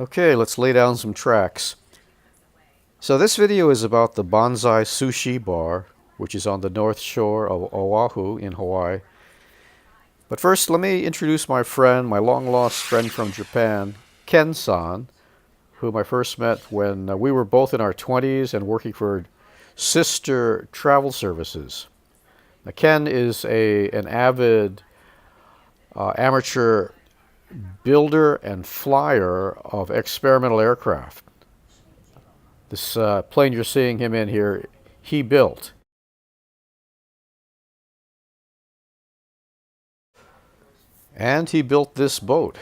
Okay, let's lay down some tracks. So this video is about the Banzai Sushi Bar, which is on the north shore of Oahu in Hawaii. But first, let me introduce my friend, my long-lost friend from Japan, Ken-san, whom I first met when we were both in our 20s and working for sister travel services. Now, Ken is an avid amateur builder and flyer of experimental aircraft. This plane you're seeing him in here, he built. And he built this boat.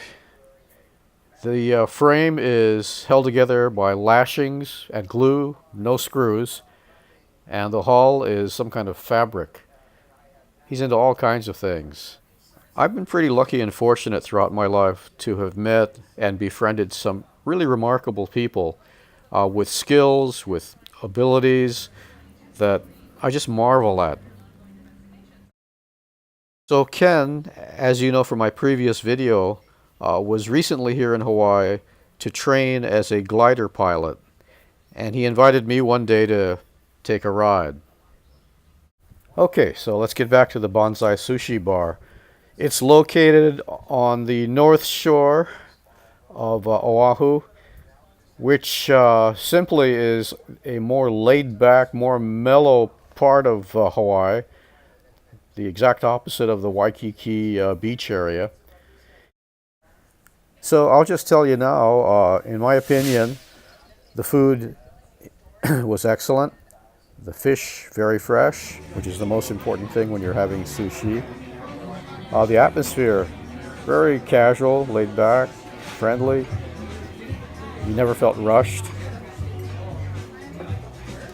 The frame is held together by lashings and glue, no screws, and the hull is some kind of fabric. He's into all kinds of things. I've been pretty lucky and fortunate throughout my life to have met and befriended some really remarkable people with skills, with abilities that I just marvel at. So Ken, as you know from my previous video, was recently here in Hawaii to train as a glider pilot, and he invited me one day to take a ride. Okay, so let's get back to the Banzai Sushi Bar. It's located on the north shore of Oahu, which simply is a more laid-back, more mellow part of Hawaii, the exact opposite of the Waikiki beach area. So I'll just tell you now, in my opinion, the food was excellent. The fish, very fresh, which is the most important thing when you're having sushi. The atmosphere, very casual, laid back, friendly. You never felt rushed.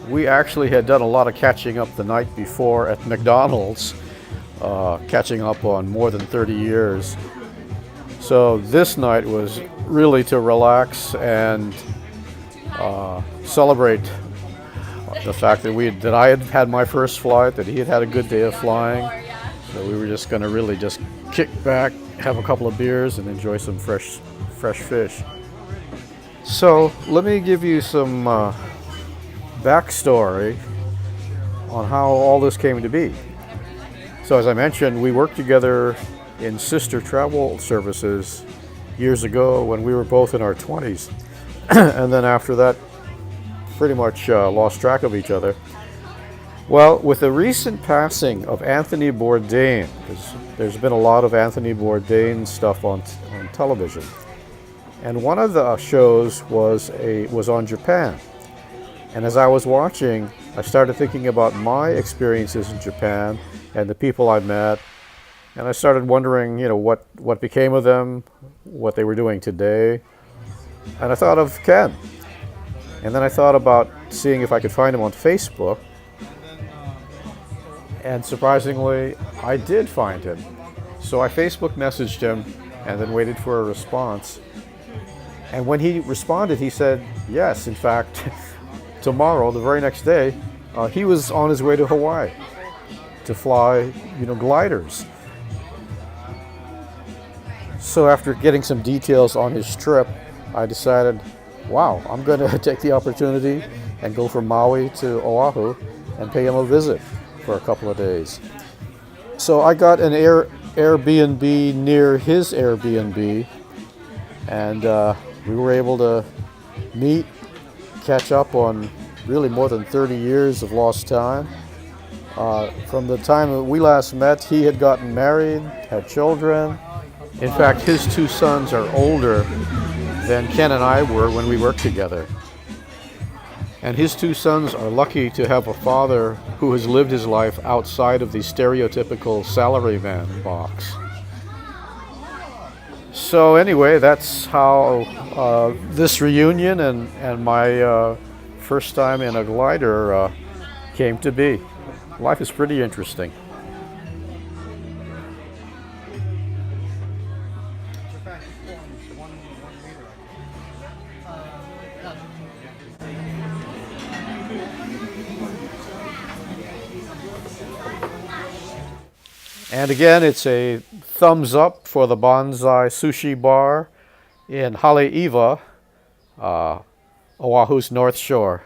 We actually had done a lot of catching up the night before at McDonald's, catching up on more than 30 years. So this night was really to relax and celebrate the fact that I had had my first flight, that he had had a good day of flying. So we were just going to really just kick back, have a couple of beers, and enjoy some fresh fish. So let me give you some backstory on how all this came to be. So as I mentioned, we worked together in sister travel services years ago when we were both in our 20s. And then after that, pretty much lost track of each other. Well, with the recent passing of Anthony Bourdain, because there's been a lot of Anthony Bourdain stuff on television, and one of the shows was on Japan. And as I was watching, I started thinking about my experiences in Japan and the people I met, and I started wondering, what became of them, what they were doing today, and I thought of Ken. And then I thought about seeing if I could find him on Facebook. And surprisingly, I did find him. So I Facebook messaged him and then waited for a response. And when he responded, he said, yes, in fact, tomorrow, the very next day, he was on his way to Hawaii to fly, gliders. So after getting some details on his trip, I decided, wow, I'm going to take the opportunity and go from Maui to Oahu and pay him a visit for a couple of days. So I got an Airbnb near his Airbnb, and we were able to meet, catch up on really more than 30 years of lost time. From the time that we last met, he had gotten married, had children. In fact, his two sons are older than Ken and I were when we worked together. And his two sons are lucky to have a father who has lived his life outside of the stereotypical salaryman box. So anyway, that's how this reunion and my first time in a glider came to be. Life is pretty interesting. And again, it's a thumbs up for the Banzai Sushi Bar in Haleiwa, Oahu's North Shore.